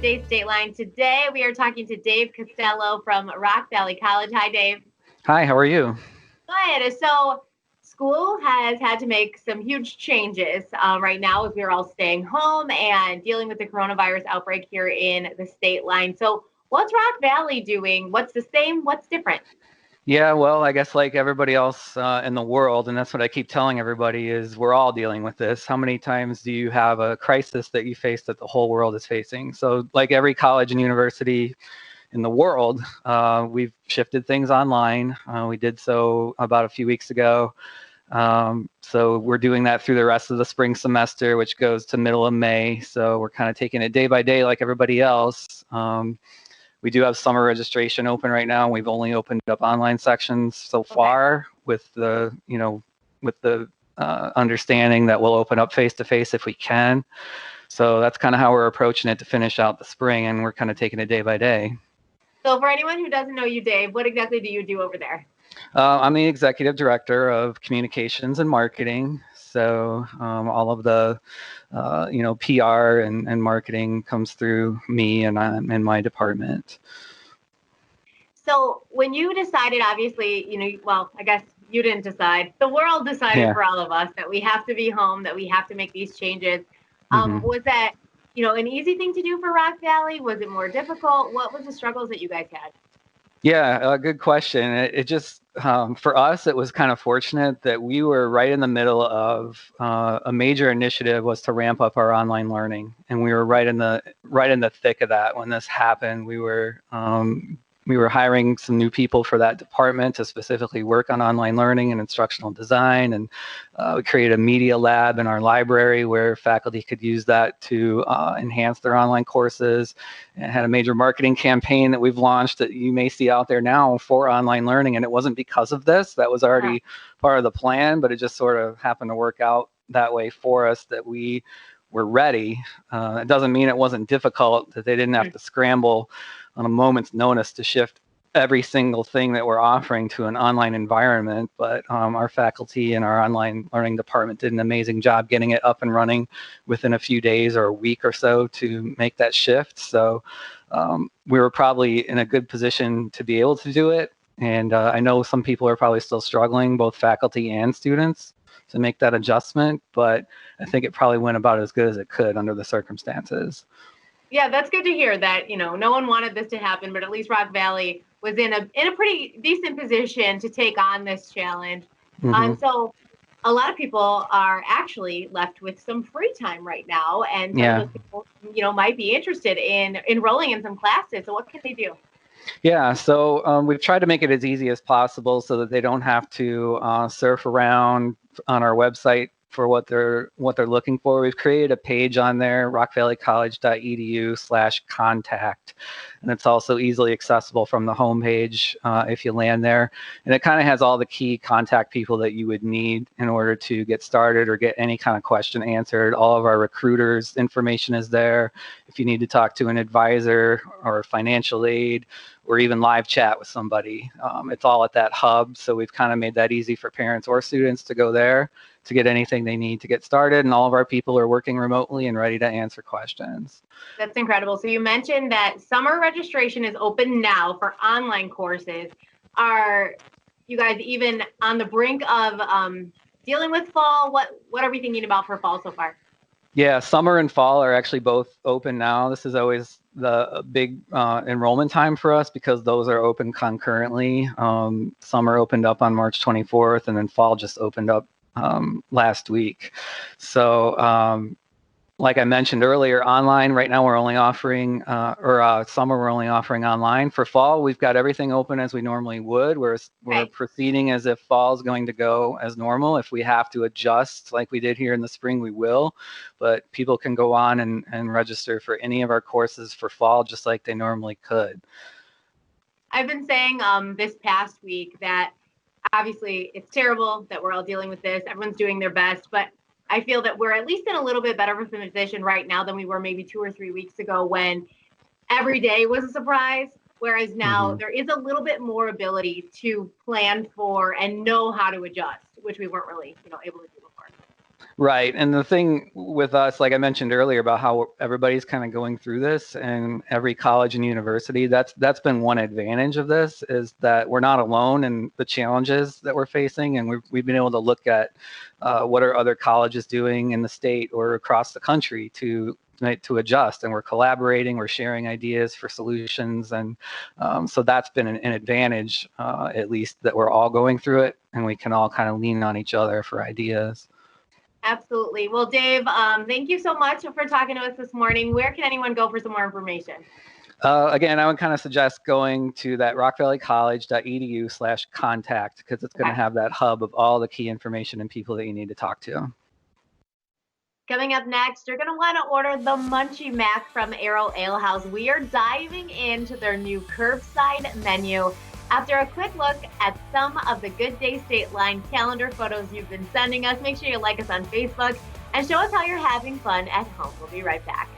Midday State Line. Today we are talking to Dave Costello from Rock Valley College. Hi, Dave. Hi, how are you? Good. So school has had to make some huge changes right now as we're all staying home and dealing with the coronavirus outbreak here in the state line. So what's Rock Valley doing? What's the same? What's different? Yeah, well, I guess like everybody else in the world, and that's what I keep telling everybody, is we're all dealing with this. How many times do you have a crisis that you face that the whole world is facing? So like every college and university in the world, we've shifted things online. We did so about a few weeks ago. So we're doing that through the rest of the spring semester, which goes to middle of May. So we're kind of taking it day by day like everybody else. We do have summer registration open right now. We've only opened up online sections so far with the, understanding that we'll open up face-to-face if we can. So that's kind of how we're approaching it to finish out the spring, and we're kind of taking it day by day. So for anyone who doesn't know you, Dave, what exactly do you do over there? I'm the executive director of communications and marketing. So all of the, PR and marketing comes through me, and I'm in my department. So when you decided, obviously, I guess you didn't decide. The world decided for all of us that we have to be home, that we have to make these changes. Was that, an easy thing to do for Rock Valley? Was it more difficult? What was the struggles that you guys had? Yeah, good question. It just, for us, it was kind of fortunate that we were right in the middle of a major initiative was to ramp up our online learning, and we were right in the thick of that when this happened. We were hiring some new people for that department to specifically work on online learning and instructional design. And we created a media lab in our library where faculty could use that to enhance their online courses, and had a major marketing campaign that we've launched that you may see out there now for online learning. And it wasn't because of this, that was already part of the plan, but it just sort of happened to work out that way for us, that we were ready. It doesn't mean it wasn't difficult, that they didn't have to scramble on a moment's notice to shift every single thing that we're offering to an online environment. But our faculty and our online learning department did an amazing job getting it up and running within a few days or a week or so to make that shift. So we were probably in a good position to be able to do it. And I know some people are probably still struggling, both faculty and students, to make that adjustment. But I think it probably went about as good as it could under the circumstances. Yeah, that's good to hear that, no one wanted this to happen, but at least Rock Valley was in a pretty decent position to take on this challenge. So a lot of people are actually left with some free time right now, and some of those people, might be interested in enrolling in some classes. So what can they do? Yeah, so we've tried to make it as easy as possible so that they don't have to surf around on our website for what they're looking for. We've created a page on there, rockvalleycollege.edu/contact, and it's also easily accessible from the homepage if you land there. And it kind of has all the key contact people that you would need in order to get started or get any kind of question answered. All of our recruiters' information is there. If you need to talk to an advisor or financial aid, or even live chat with somebody, it's all at that hub. So we've kind of made that easy for parents or students to go there to get anything they need to get started. And all of our people are working remotely and ready to answer questions. That's incredible. So you mentioned that summer registration is open now for online courses. Are you guys even on the brink of dealing with fall? What are we thinking about for fall so far? Yeah, summer and fall are actually both open now. This is always the big enrollment time for us because those are open concurrently. Summer opened up on March 24th, and then fall just opened up last week. So like I mentioned earlier, online right now we're only offering, summer we're only offering online. For fall, we've got everything open as we normally would. We're proceeding as if fall is going to go as normal. If we have to adjust like we did here in the spring, we will. But people can go on and register for any of our courses for fall just like they normally could. I've been saying this past week that obviously it's terrible that we're all dealing with this. Everyone's doing their best, but I feel that we're at least in a little bit better of a position right now than we were maybe 2 or 3 weeks ago when every day was a surprise. Whereas now there is a little bit more ability to plan for and know how to adjust, which we weren't really, able to do before. Right. And the thing with us, like I mentioned earlier, about how everybody's kind of going through this, and every college and university, that's been one advantage of this, is that we're not alone in the challenges that we're facing. And we've been able to look at what are other colleges doing in the state or across the country to adjust, and we're collaborating, we're sharing ideas for solutions. And so that's been an advantage, at least, that we're all going through it, and we can all kind of lean on each other for ideas. Absolutely. Well, Dave, thank you so much for talking to us this morning. Where can anyone go for some more information? Again, I would kind of suggest going to that rockvalleycollege.edu/contact, because it's going to have that hub of all the key information and people that you need to talk to. Coming up next, you're going to want to order the Munchie Mac from Arrow Ale House. We are diving into their new curbside menu. After a quick look at some of the Good Day State Line calendar photos you've been sending us, make sure you like us on Facebook and show us how you're having fun at home. We'll be right back.